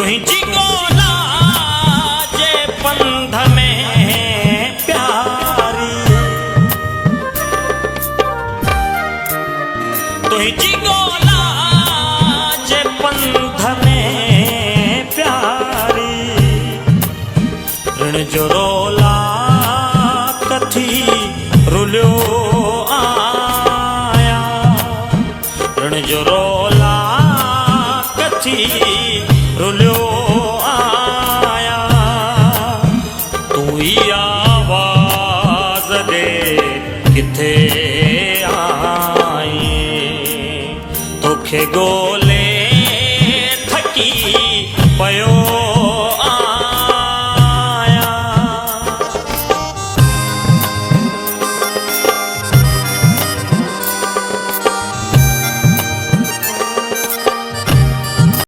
तुझी गोला जे पंध में प्यारी, तुझी गोला जे पंध में प्यारी, ऋण जो रोला कथी रुलियो आया, ऋण जो रोला कथी रुलियो आया, तू ही आवाज़ दे किथे आई, तोखे गोल